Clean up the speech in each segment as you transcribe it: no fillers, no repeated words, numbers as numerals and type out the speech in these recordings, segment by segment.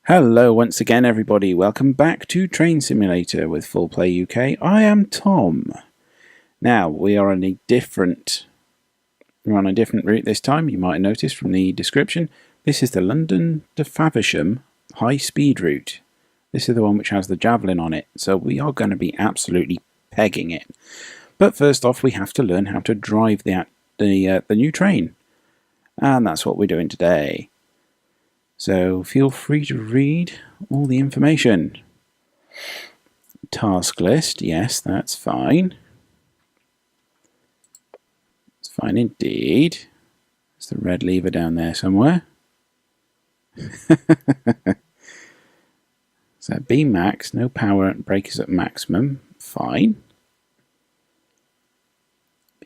Hello once again everybody, welcome back to Train Simulator with Full Play UK. I am Tom. Now we're on a different route this time. You might have noticed from the description. This is the London to Faversham high speed route. This is the one which has the javelin on it, so we are going to be absolutely pegging it. But first off we have to learn how to drive the new train. And that's what we're doing today. So feel free to read all the information. Task list, yes, that's fine. It's fine indeed. There's the red lever down there somewhere. So B max, no power, brake is at maximum, fine.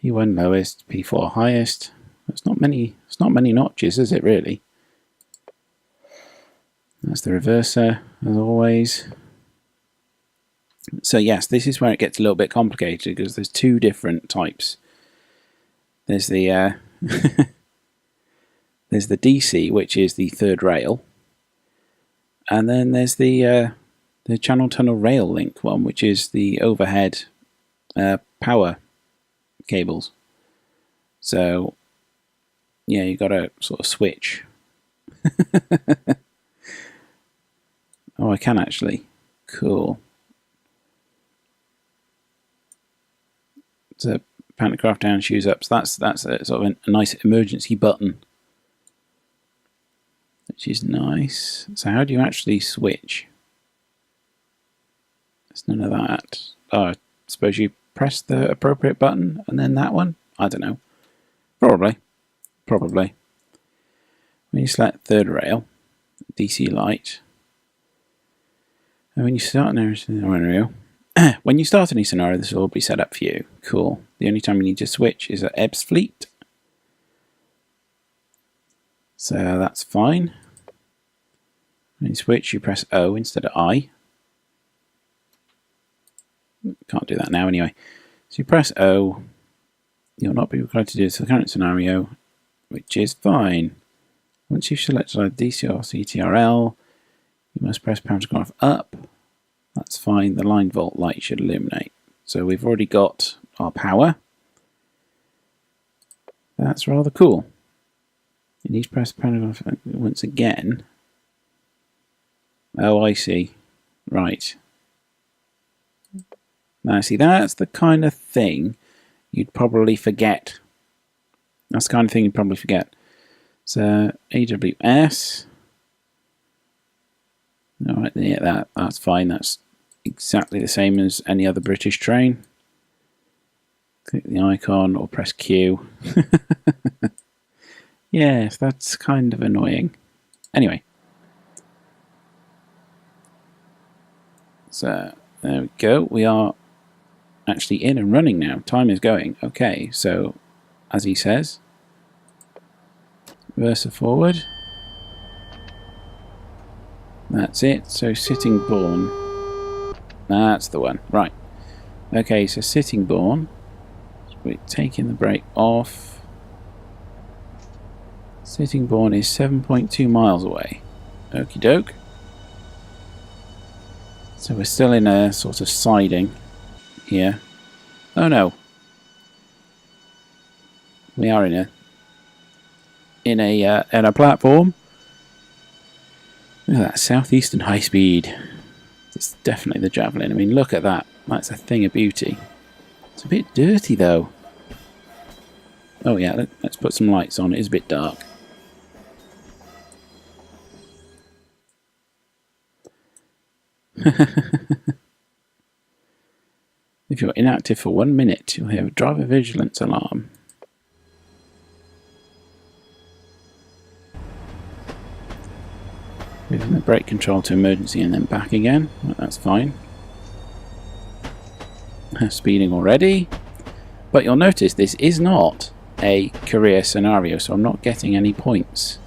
P1 lowest, P4 highest. It's not many notches, is it really? That's the reverser, as always. So yes, this is where it gets a little bit complicated because there's two different types. There's the there's the DC, which is the third rail, and then there's the Channel Tunnel Rail Link one, which is the overhead power cables. So yeah, you got to sort of switch. Oh, I can actually. Cool. So pantograph down, shoes up. So that's a sort of a nice emergency button, which is nice. So how do you actually switch? There's none of that. Oh, I suppose you press the appropriate button and then that one? I don't know. Probably. When you select third rail, DC light. And when you start a scenario, this will all be set up for you. Cool. The only time you need to switch is at Ebbs Fleet. So that's fine. When you switch, you press O instead of I. Can't do that now anyway. So you press O. You'll not be required to do this for the current scenario, which is fine. Once you've selected either DC or CTRL, you must press pantograph up. That's fine. The line volt light should illuminate. So we've already got our power. That's rather cool. You need to press pantograph once again. Oh, I see. Right. Now, see, that's the kind of thing you'd probably forget. That's the kind of thing you'd probably forget. So, AWS. Alright, yeah, that's fine. That's exactly the same as any other British train. Click the icon or press Q. Yes, that's kind of annoying. Anyway. So, there we go. We are actually in and running now. Time is going. Okay, so, as he says, reverser forward. That's it. So Sittingbourne. That's the one. Right. Okay, so Sittingbourne. We're taking the brake off. Sittingbourne is 7.2 miles away. Okie doke. So we're still in a sort of siding here. Oh no. We are in a platform. Look at that southeastern high speed. It's definitely the javelin. I mean, look at that. That's a thing of beauty. It's a bit dirty though. Oh yeah, let's put some lights on. It is a bit dark. If you're inactive for 1 minute, you'll hear a driver vigilance alarm. Moving the brake control to emergency and then back again. Well, that's fine. Speeding already. But you'll notice this is not a career scenario, so I'm not getting any points.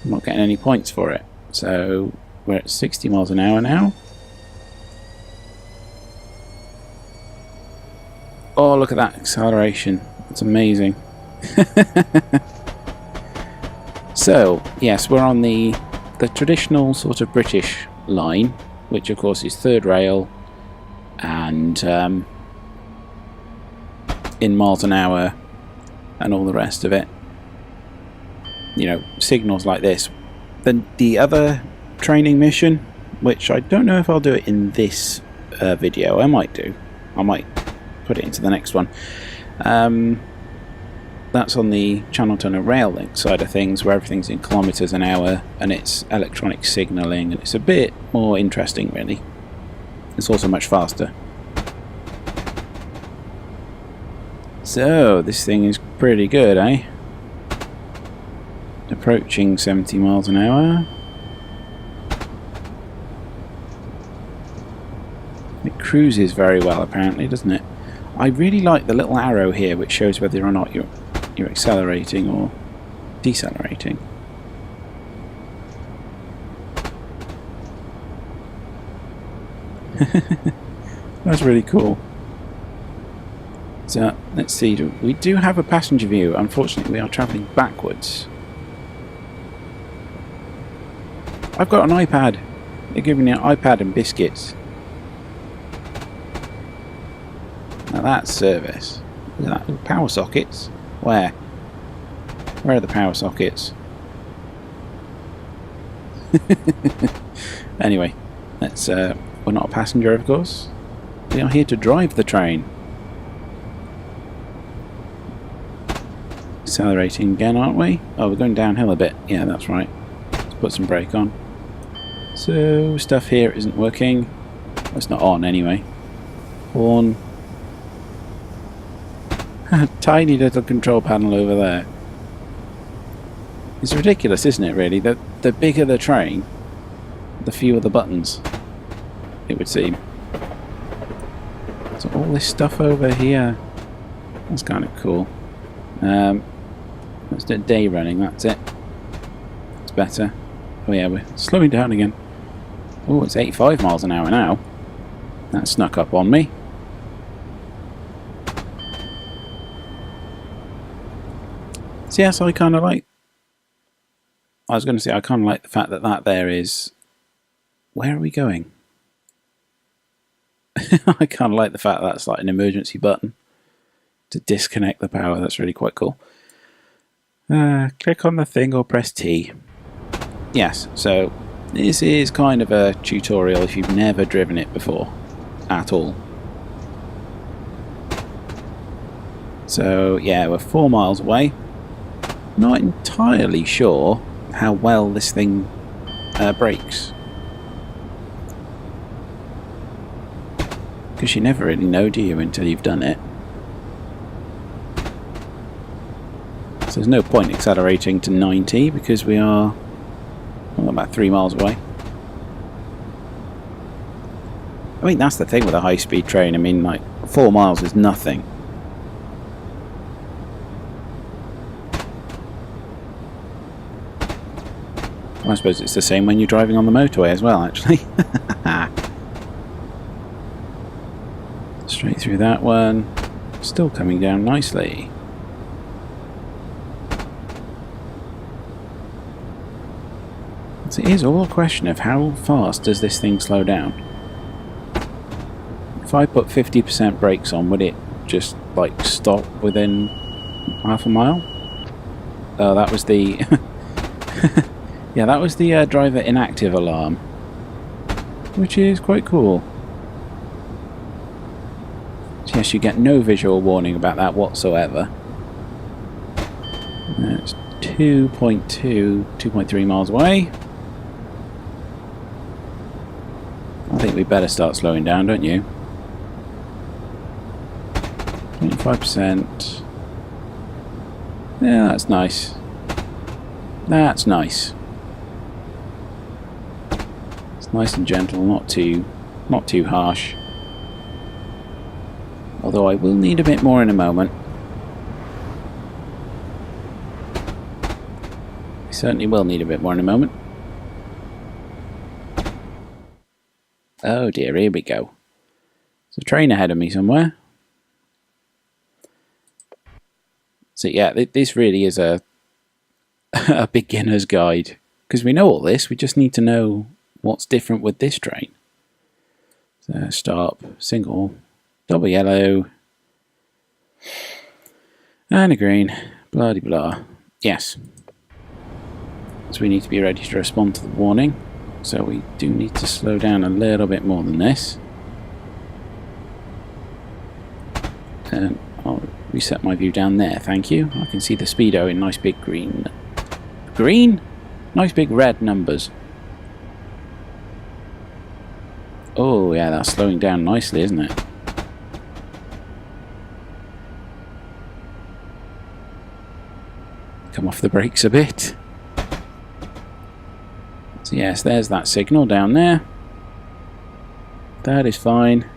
I'm not getting any points for it. So we're at 60 miles an hour now. Oh, look at that acceleration. It's amazing. So, yes, we're on the the traditional sort of British line, which of course is third rail and in miles an hour and all the rest of it. You know, signals like this. Then the other training mission, which I don't know if I'll do it in this video. I might do. I might put it into the next one. That's on the Channel Tunnel Rail Link side of things, where everything's in kilometres an hour and it's electronic signalling, and it's a bit more interesting really. It's also much faster. So this thing is pretty good, eh? Approaching 70 miles an hour. It cruises very well apparently, doesn't it? I really like the little arrow here which shows whether or not you're accelerating or decelerating. That's really cool. So let's see, we do have a passenger view. Unfortunately we are travelling backwards. I've got an iPad. They're giving me an iPad and biscuits. Now that's service. Look at that. Power sockets. Where? Where are the power sockets? Anyway, let's. We're not a passenger, of course. We are here to drive the train. Accelerating again, aren't we? Oh, we're going downhill a bit. Yeah, that's right. Let's put some brake on. So, stuff here isn't working. Well, it's not on anyway. Horn. Tiny little control panel over there. It's ridiculous, isn't it, really? The bigger the train, the fewer the buttons, it would seem. So all this stuff over here, that's kind of cool. Let's do day running, that's it. It's better. Oh yeah, we're slowing down again. Oh, it's 85 miles an hour now. That snuck up on me. So yes, I kind of like... I was going to say, I kind of like the fact that that there is... Where are we going? I kind of like the fact that that's like an emergency button to disconnect the power. That's really quite cool. Click on the thing or press T. Yes, so this is kind of a tutorial if you've never driven it before at all. So yeah, we're 4 miles away. Not entirely sure how well this thing brakes, because you never really know, do you, until you've done it. So there's no point accelerating to 90 because we are about 3 miles away. I mean, that's the thing with a high-speed train. I mean, like 4 miles is nothing. I suppose it's the same when you're driving on the motorway as well, actually. Straight through that one. Still coming down nicely. So it is all a question of how fast does this thing slow down. If I put 50% brakes on, would it just like stop within half a mile? Oh, that was the... Yeah, that was the driver inactive alarm, which is quite cool. So yes, you get no visual warning about that whatsoever. It's 2.3 miles away. I think we better start slowing down, don't you? 25%. Yeah, that's nice. That's nice. Nice and gentle, not too harsh. Although I will need a bit more in a moment. I certainly will need a bit more in a moment. Oh dear, here we go. There's a train ahead of me somewhere. So yeah, this really is a beginner's guide because we know all this. We just need to know what's different with this train. So stop, single, double yellow, and a green, blah de blah. Yes. So we need to be ready to respond to the warning. So we do need to slow down a little bit more than this. And I'll reset my view down there, thank you. I can see the speedo in nice big green. Green? Nice big red numbers. Oh yeah, that's slowing down nicely, isn't it? Come off the brakes a bit. So yes, there's that signal down there. That is fine.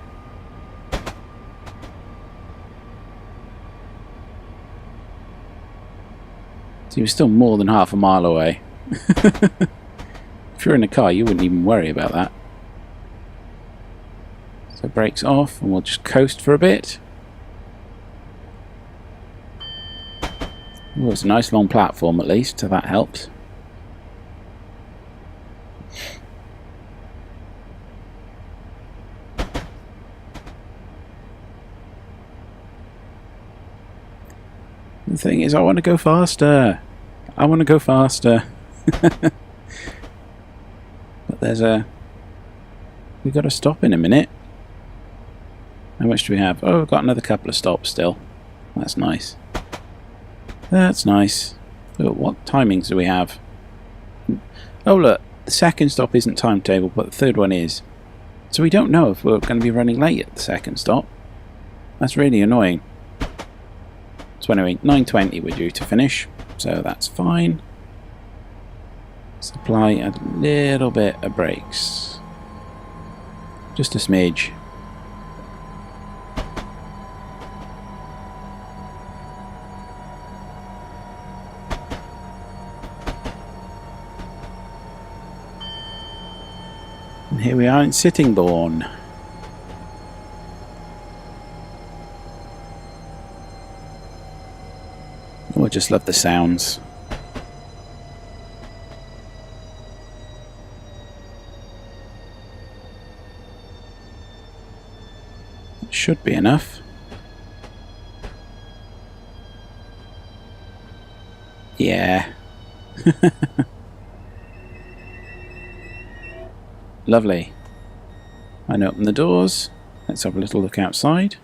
So you're still more than half a mile away. If you're in a car, you wouldn't even worry about that. So brakes off, and we'll just coast for a bit. Oh, it's a nice long platform at least, so that helps. The thing is, I want to go faster. I want to go faster. But we've got to stop in a minute. How much do we have? Oh, we've got another couple of stops still. That's nice. That's nice. Oh, what timings do we have? Oh look, the second stop isn't timetable, but the third one is. So we don't know if we're going to be running late at the second stop. That's really annoying. So anyway, 9:20 we're due to finish, so that's fine. Supply a little bit of brakes. Just a smidge. And here we are in Sittingbourne. Oh, I just love the sounds. It should be enough. Yeah. Lovely. And open the doors. Let's have a little look outside.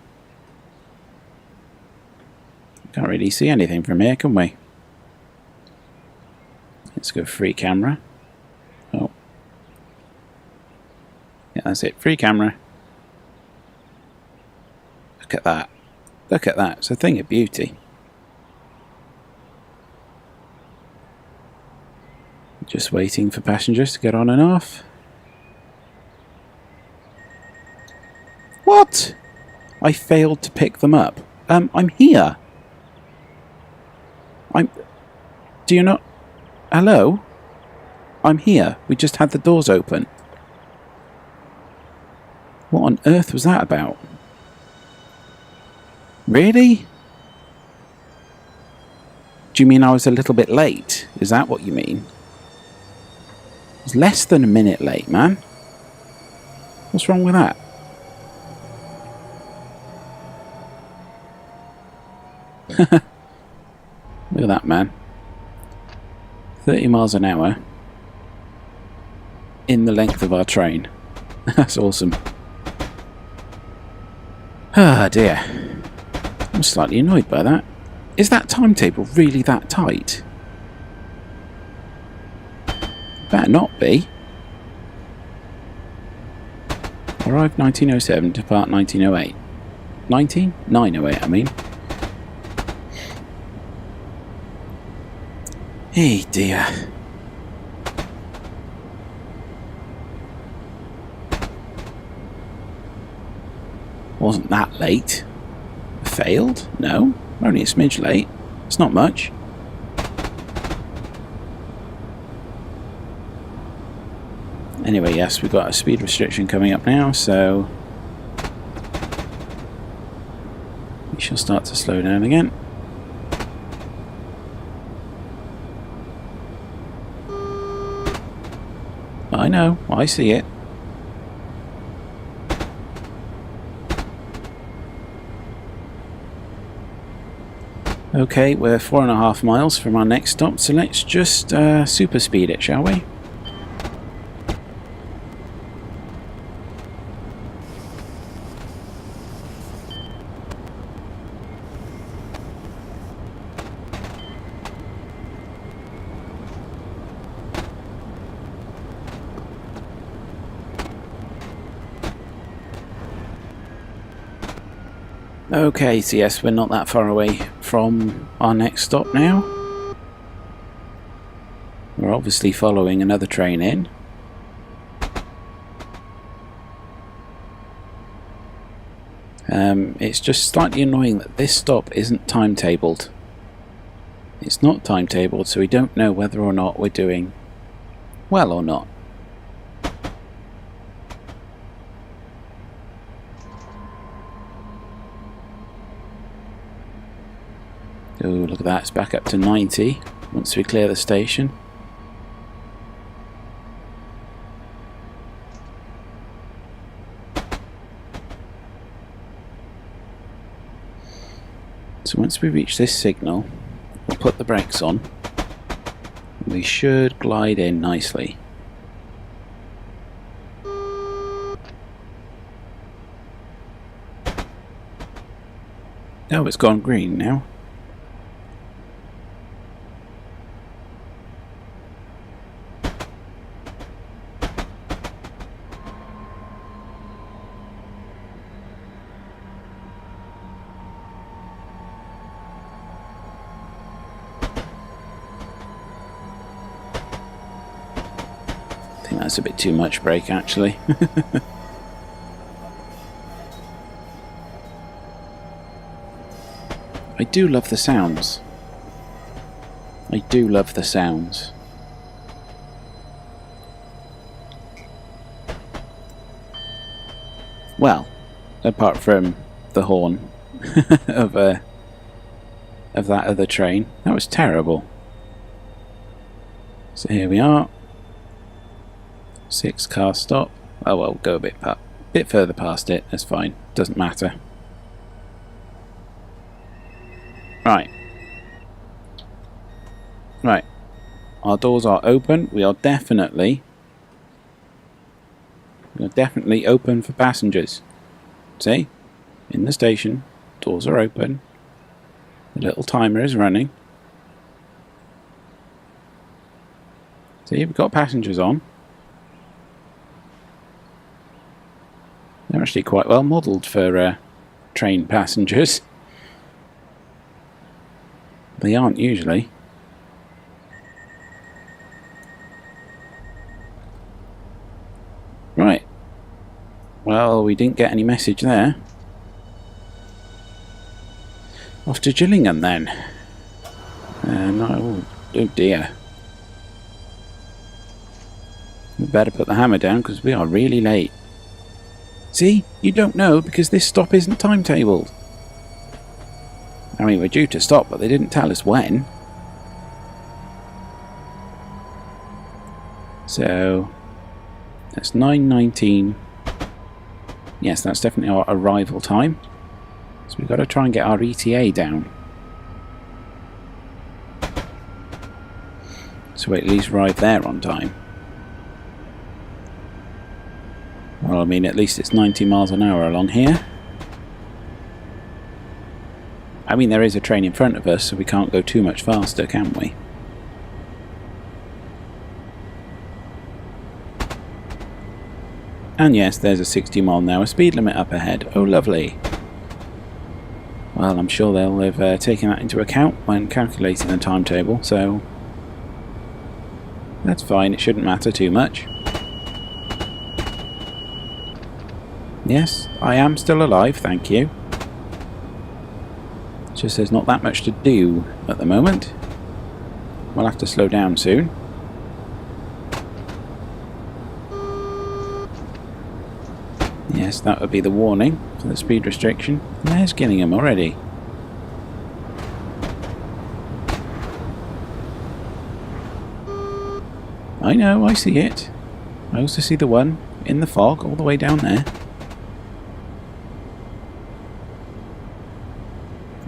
Can't really see anything from here, can we? Let's go free camera. Oh. Yeah, that's it. Free camera. Look at that. Look at that. It's a thing of beauty. Just waiting for passengers to get on and off. What? I failed to pick them up. I'm here. Do you not... Hello? I'm here. We just had the doors open. What on earth was that about? Really? Do you mean I was a little bit late? Is that what you mean? I was less than a minute late, man. What's wrong with that? Look at that, man. 30 miles an hour in the length of our train. That's awesome. Ah, dear. I'm slightly annoyed by that. Is that timetable really that tight? Better not be. Arrived 1907, depart 1908. 908, I mean. Hey dear. Wasn't that late? Failed? No, only a smidge late. It's not much. Anyway, yes, we've got a speed restriction coming up now, so we shall start to slow down again. I know, I see it. Okay, we're 4.5 miles from our next stop, so let's just super speed it, shall we? Okay, so yes, we're not that far away from our next stop now. We're obviously following another train in. It's just slightly annoying that this stop isn't timetabled. It's not timetabled, so we don't know whether or not we're doing well or not. Oh, look at that, it's back up to 90 once we clear the station. So once we reach this signal, we'll put the brakes on. We should glide in nicely. Oh, it's gone green now. I think that's a bit too much brake, actually. I do love the sounds. I do love the sounds. Well, apart from the horn of that other train. That was terrible. So here we are. 6-car stop. Oh well, go a bit further past it. That's fine. Doesn't matter. Right. Right. Our doors are open. We are definitely open for passengers. See? In the station. Doors are open. The little timer is running. See, we've got passengers on. They're actually quite well modelled for train passengers. They aren't usually. Right. Well, we didn't get any message there. Off to Gillingham then. No, oh dear. We better put the hammer down because we are really late. See, you don't know because this stop isn't timetabled. I mean, we're due to stop, but they didn't tell us when. So, that's 9:19. Yes, that's definitely our arrival time. So we've got to try and get our ETA down. So we at least arrive there on time. Well, I mean, at least it's 90 miles an hour along here. I mean, there is a train in front of us, so we can't go too much faster, can we? And yes, there's a 60-mile-an-hour speed limit up ahead. Oh, lovely. Well, I'm sure they'll have taken that into account when calculating the timetable, so that's fine. It shouldn't matter too much. Yes, I am still alive, thank you. It's just there's not that much to do at the moment. We'll have to slow down soon. Yes, that would be the warning for the speed restriction. There's Gillingham already. I know, I see it. I also see the one in the fog all the way down there.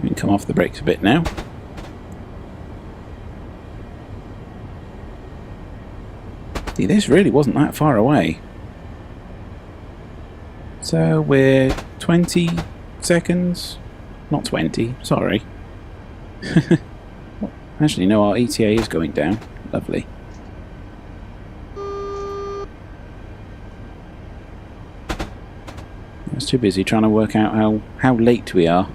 We can come off the brakes a bit now. See, this really wasn't that far away. So we're 20 seconds, not 20, sorry. Actually, no, our ETA is going down. Lovely. I was too busy trying to work out how late we are.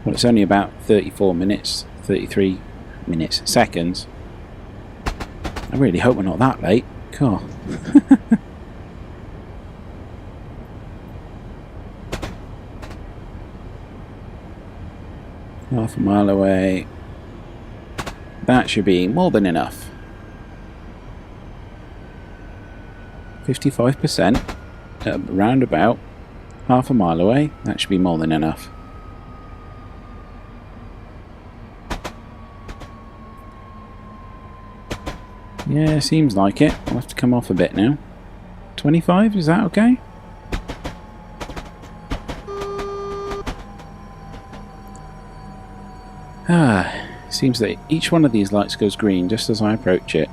Well, it's only about 34 minutes, 33 minutes, seconds. I really hope we're not that late. Cool. Half a mile away. That should be more than enough. 55%. Round about half a mile away. That should be more than enough. Yeah, seems like it. I'll have to come off a bit now. 25, is that okay? Seems that each one of these lights goes green just as I approach it.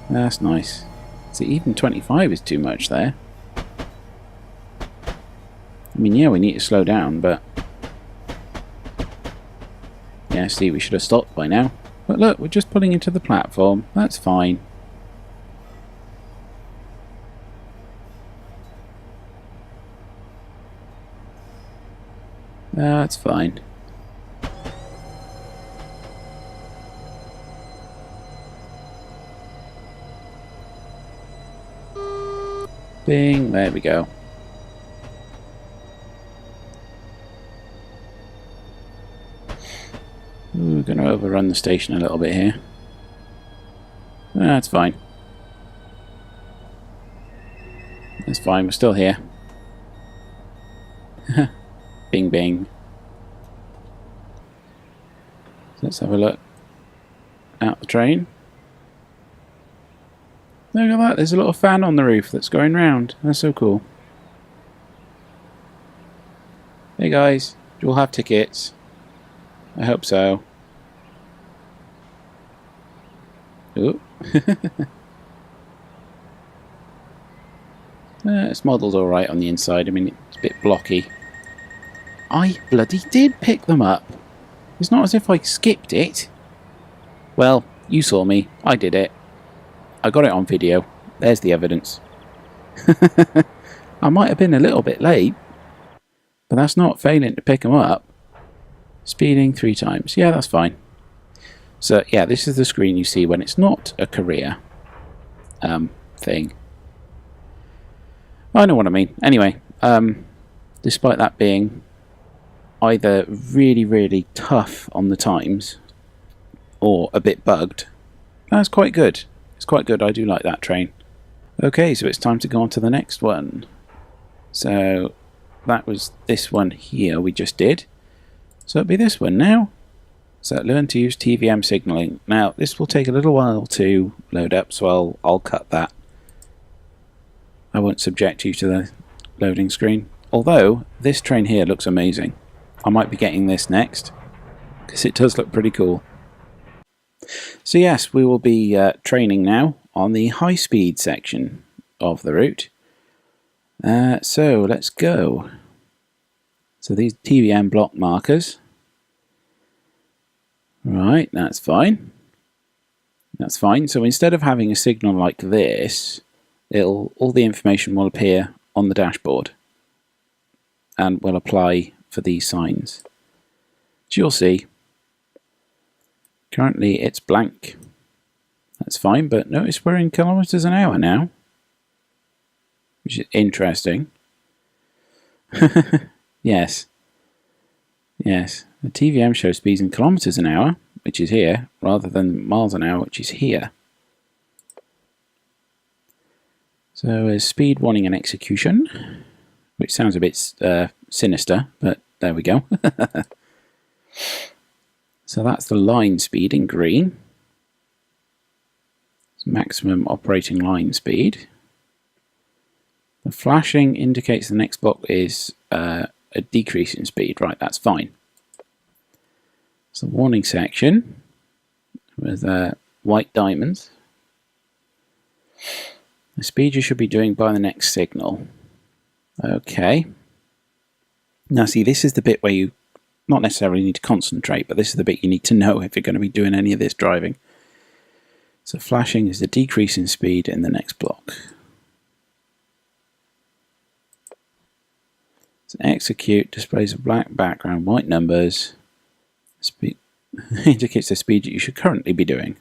That's nice. See, even 25 is too much there. I mean, yeah, we need to slow down, but... yeah, see, we should have stopped by now. But look, we're just pulling into the platform. That's fine. That's fine. Bing, there we go. We're going to overrun the station a little bit here. That's fine. That's fine, we're still here. Bing, bing. Let's have a look out the train. Look at that, there's a little fan on the roof that's going round. That's so cool. Hey guys, do you all have tickets? I hope so. Ooh. It's modelled alright on the inside. I mean, it's a bit blocky. I bloody did pick them up. It's not as if I skipped it. Well, you saw me. I did it. I got it on video. There's the evidence. I might have been a little bit late, but that's not failing to pick them up. Speeding 3 times. Yeah, that's fine. So, yeah, this is the screen you see when it's not a career thing. I know what I mean. Anyway, despite that being either really, really tough on the times or a bit bugged, that's quite good. It's quite good. I do like that train. Okay, so it's time to go on to the next one. So that was this one here we just did. So it'll be this one now. So learn to use TVM signalling. Now this will take a little while to load up, so I'll cut that. I won't subject you to the loading screen. Although this train here looks amazing. I might be getting this next because it does look pretty cool. So yes, we will be training now on the high-speed section of the route. So let's go. So these TVM block markers. Right, that's fine. That's fine. So instead of having a signal like this, all the information will appear on the dashboard and will apply for these signs. So you'll see. Currently it's blank. That's fine, but notice we're in kilometers an hour now, which is interesting. Yes. Yes. The TVM shows speeds in kilometers an hour, which is here, rather than miles an hour, which is here. So there's speed warning and execution, which sounds a bit sinister, but there we go. So that's the line speed in green. maximum operating line speed. The flashing indicates the next block is a decrease in speed. Right, that's fine. It's the warning section with white diamonds. The speed you should be doing by the next signal. Okay. Now see, this is the bit where you not necessarily need to concentrate, but this is the bit you need to know if you're going to be doing any of this driving. So flashing is the decrease in speed in the next block. So execute displays a black background, white numbers. Speed indicates the speed that you should currently be doing.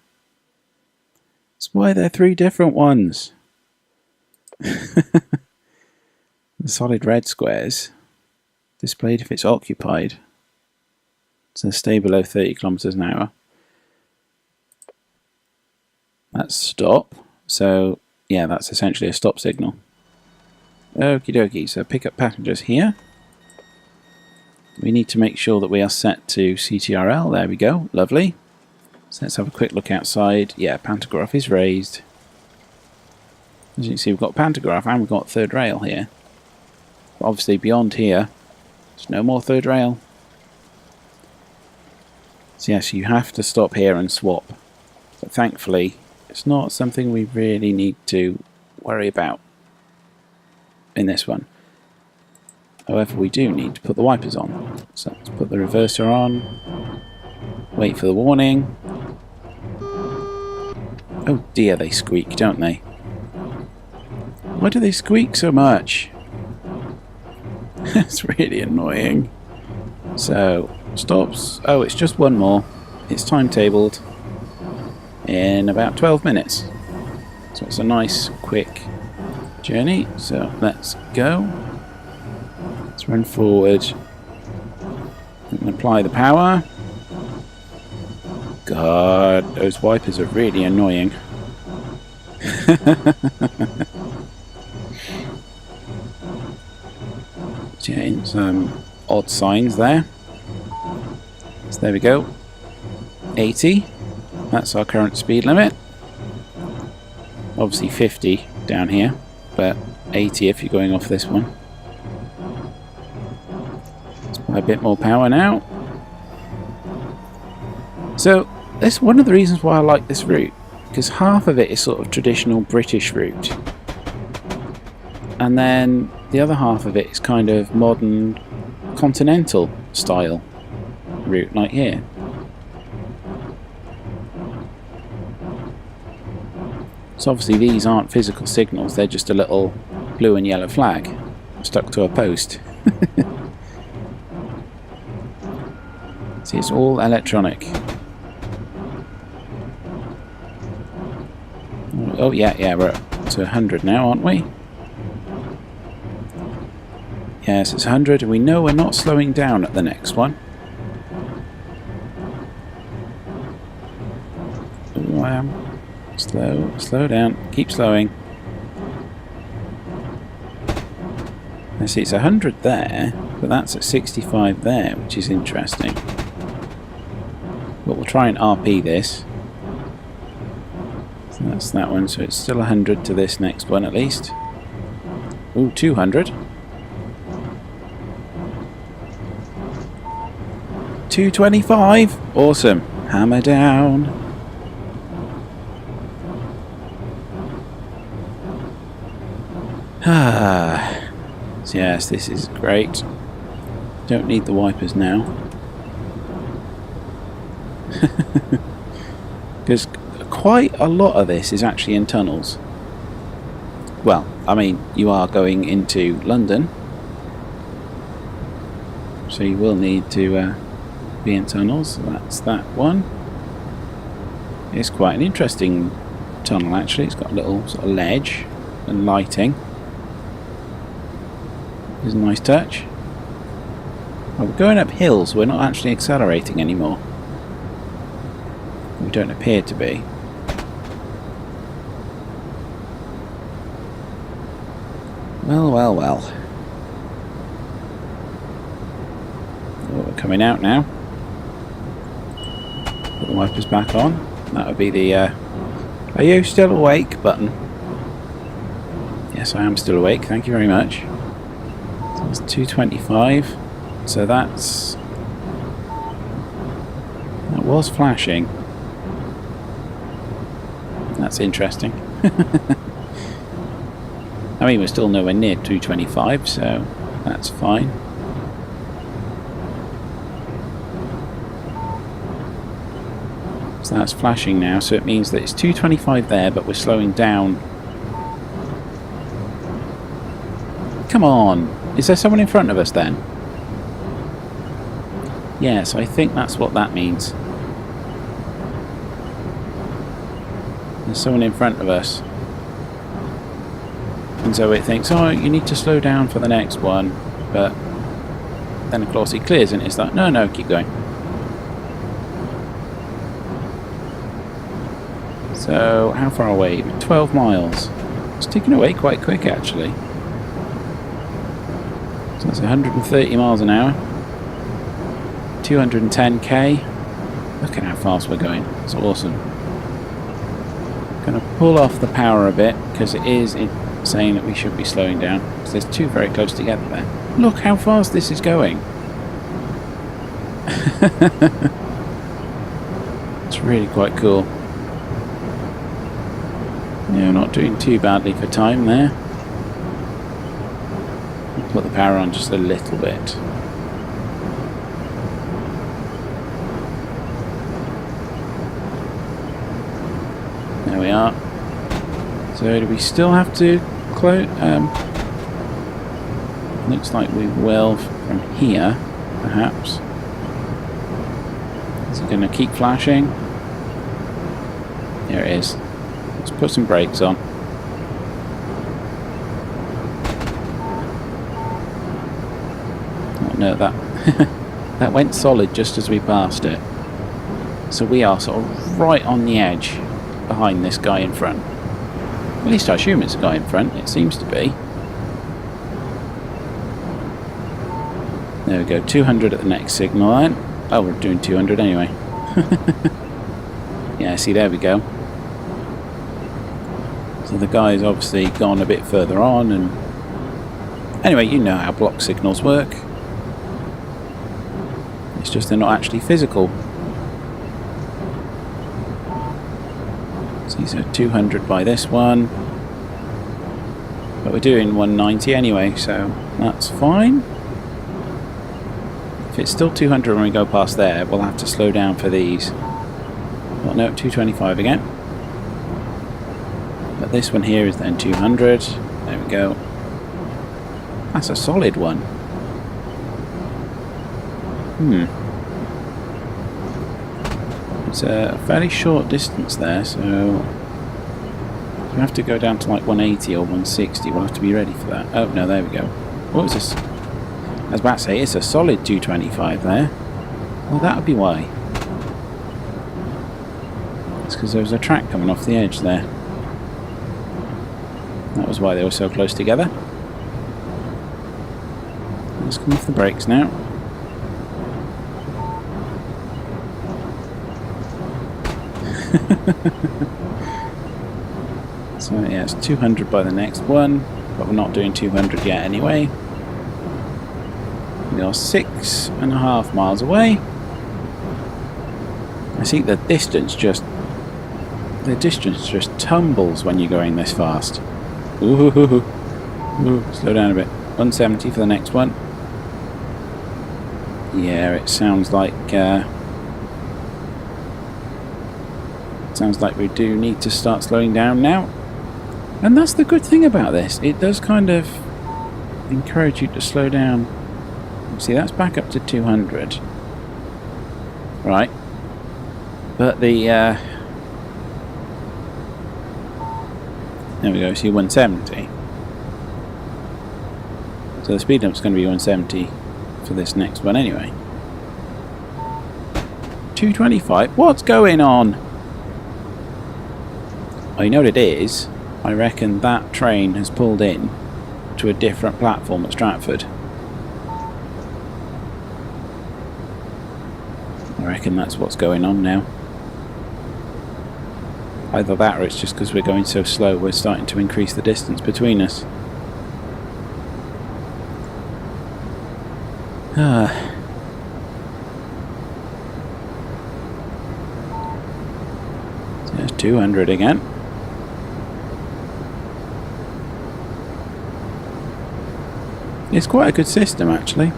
That's why there are 3 different ones. The solid red squares displayed if it's occupied. So stay below 30 kilometers an hour. That's stop. So yeah, that's essentially a stop signal. Okie dokie, so pick up passengers here. We need to make sure that we are set to CTRL. There we go, lovely. So let's have a quick look outside. Yeah, pantograph is raised. As you can see, we've got pantograph and we've got third rail here. But obviously beyond here, there's no more third rail. So yes, you have to stop here and swap. But thankfully, it's not something we really need to worry about in this one. However, we do need to put the wipers on. So let's put the reverser on. Wait for the warning. Oh dear, they squeak, don't they? Why do they squeak so much? It's really annoying. So, stops. Oh, it's just one more. It's timetabled in about 12 minutes. So it's a nice, quick journey. So let's go. Let's run forward. And apply the power. God, those wipers are really annoying. Getting some odd signs there. So there we go. 80. That's our current speed limit. Obviously 50 down here, but 80 if you're going off this one. Let's apply a bit more power now. So that's one of the reasons why I like this route, because half of it is sort of traditional British route, and then the other half of it is kind of modern continental style route, like here. So obviously these aren't physical signals, they're just a little blue and yellow flag stuck to a post. See, it's all electronic. Oh yeah, we're up to 100 now, aren't we? Yes, it's 100, and we know we're not slowing down at the next one. Slow down, keep slowing. I see it's 100 there, but that's at 65 there, which is interesting. But we'll try and RP this. So that's that one, so it's still 100 to this next one at least. Ooh, 200. 225! Awesome! Hammer down! Ah, yes, this is great. Don't need the wipers now. Because quite a lot of this is actually in tunnels. Well, I mean, you are going into London, so you will need to be in tunnels. So that's that one. It's quite an interesting tunnel actually. It's got a little sort of ledge and lighting. It's a nice touch. Well, we're going up hills, we're not actually accelerating anymore. We don't appear to be. Well. Oh, we're coming out now. Put the wipers back on. That would be the Are you still awake? Button. Yes, I am still awake. Thank you very much. That's 225. So that was flashing. That's interesting. I mean, we're still nowhere near 225, so that's fine. So that's flashing now, so it means that it's 225 there, but we're slowing down. Come on! Is there someone in front of us then? Yes, I think that's what that means. There's someone in front of us. And so it thinks, oh, you need to slow down for the next one. But then, of course, he clears and it's like, no, no, keep going. So, how far away? 12 miles. It's ticking away quite quick, actually. So that's 130 miles an hour. 210k. Look at how fast we're going. It's awesome. Going to pull off the power a bit because it is saying that we should be slowing down because there's two very close together there. Look how fast this is going. It's really quite cool. Yeah, not doing too badly for time there. I'll put the power on just a little bit. There we are. So do we still have to close? Looks like we will from here, perhaps. Is it going to keep flashing? There it is. Let's put some brakes on. Oh no, that that went solid just as we passed it. So we are sort of right on the edge behind this guy in front. At least I assume it's a guy in front. It seems to be. There we go. 200 at the next signal line. Oh, we're doing 200 anyway. Yeah, see, there we go. So the guy's obviously gone a bit further on, and anyway, you know how block signals work. It's just they're not actually physical. So these are 200 by this one, but we're doing 190 anyway, so that's fine. If it's still 200 when we go past there, we'll have to slow down for these. Well, no, 225 again. But this one here is then 200. There we go. That's a solid one. It's a fairly short distance there, so we have to go down to like 180 or 160. We'll have to be ready for that. Oh, no, there we go. What was this? I was about to say, it's a solid 225 there. Well, that would be why. It's because there was a track coming off the edge there. That was why they were so close together. Let's come off the brakes now. So yeah, it's 200 by the next one, but we're not doing 200 yet anyway. We are 6.5 miles away. I think the distance just tumbles when you're going this fast. Ooh, slow down a bit. 170 for the next one. Yeah, it sounds like we do need to start slowing down now. And that's the good thing about this. It does kind of encourage you to slow down. See, that's back up to 200. Right. But the there we go, see 170. So the speed limit's going to be 170 for this next one anyway. 225? What's going on? Oh, you know what it is? I reckon that train has pulled in to a different platform at Stratford. I reckon that's what's going on now. Either that or it's just because we're going so slow we're starting to increase the distance between us. There's 200 again. It's quite a good system actually.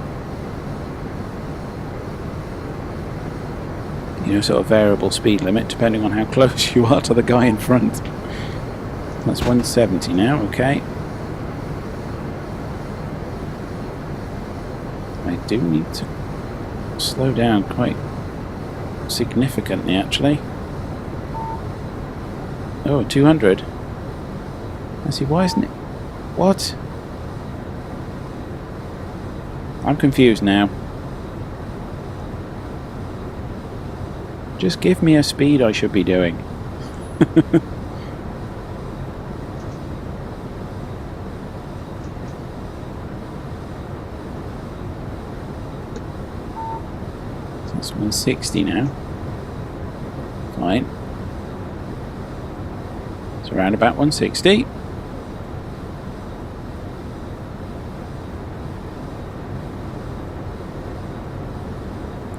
You know, sort of variable speed limit depending on how close you are to the guy in front. That's 170 now, okay. I do need to slow down quite significantly actually. Oh, 200. I see, why isn't it? What? I'm confused now. Just give me a speed I should be doing. So it's 160 now. Fine. It's around about 160.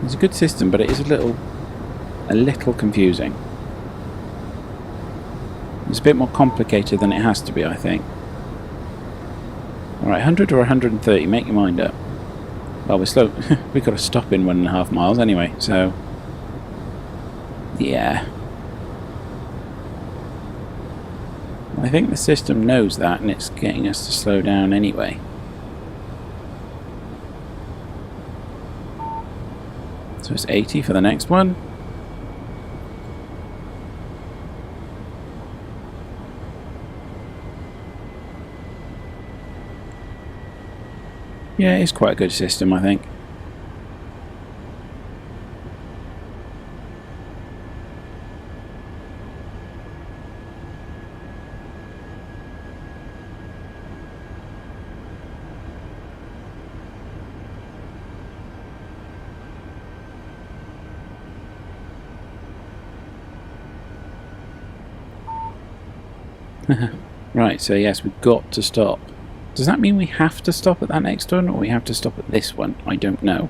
It's a good system, but it is a little confusing. It's a bit more complicated than it has to be, I think. Alright, 100 or 130, make your mind up. Well, we're slow. We've got to stop in 1.5 miles anyway, so yeah. I think the system knows that and it's getting us to slow down anyway. So it's 80 for the next one. Yeah, it's quite a good system, I think. Right, so yes, we've got to stop. Does that mean we have to stop at that next one, or we have to stop at this one? I don't know.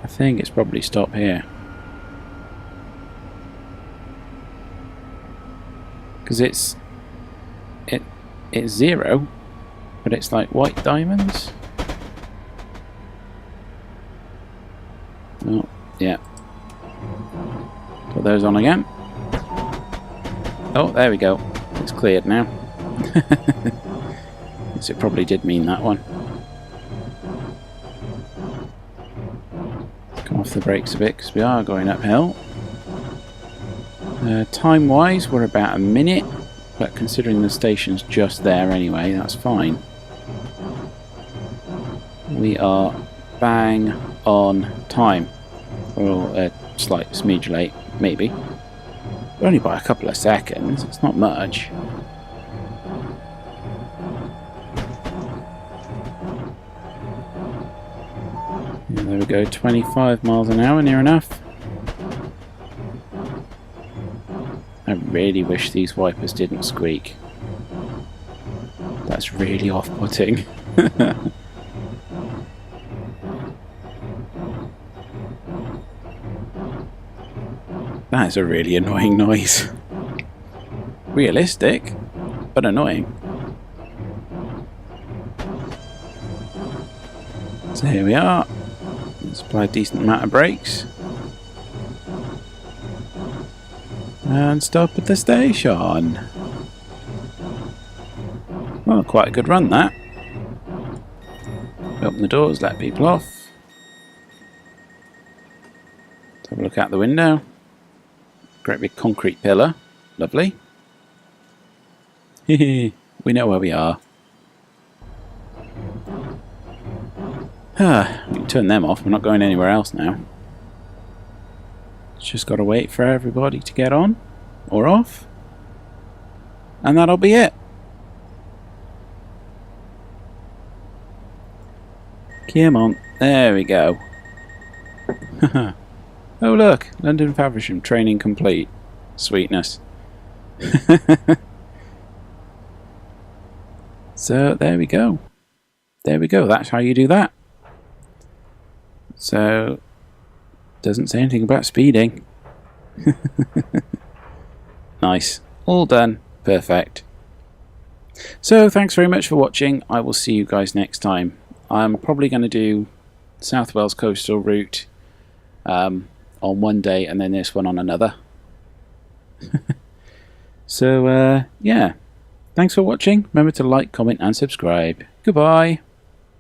I think it's probably stop here. Because it's 0, but it's like white diamonds. Oh, yeah. Put those on again. Oh, there we go. It's cleared now. Yes, it probably did mean that one. Come off the brakes a bit because we are going uphill. Time-wise, we're about a minute, but considering the station's just there anyway, that's fine. We are bang on time. Or a slight smidge late, maybe. Only by a couple of seconds, it's not much. Yeah, there we go, 25 miles an hour, near enough. I really wish these wipers didn't squeak. That's really off-putting. That is a really annoying noise. Realistic, but annoying. So here we are. Let's apply a decent amount of brakes. And stop at the station. Well, quite a good run that. Open the doors, let people off. Let's have a look out the window. Great big concrete pillar. Lovely. We know where we are. We can turn them off. We're not going anywhere else now. Just got to wait for everybody to get on or off. And that'll be it. Come on. There we go. Oh look, London Faversham training complete. Sweetness. So there we go. There we go. That's how you do that. So, doesn't say anything about speeding. Nice. All done. Perfect. So, thanks very much for watching. I will see you guys next time. I'm probably going to do South Wales coastal route on one day and then this one on another. So, yeah. Thanks for watching. Remember to like, comment and subscribe. Goodbye.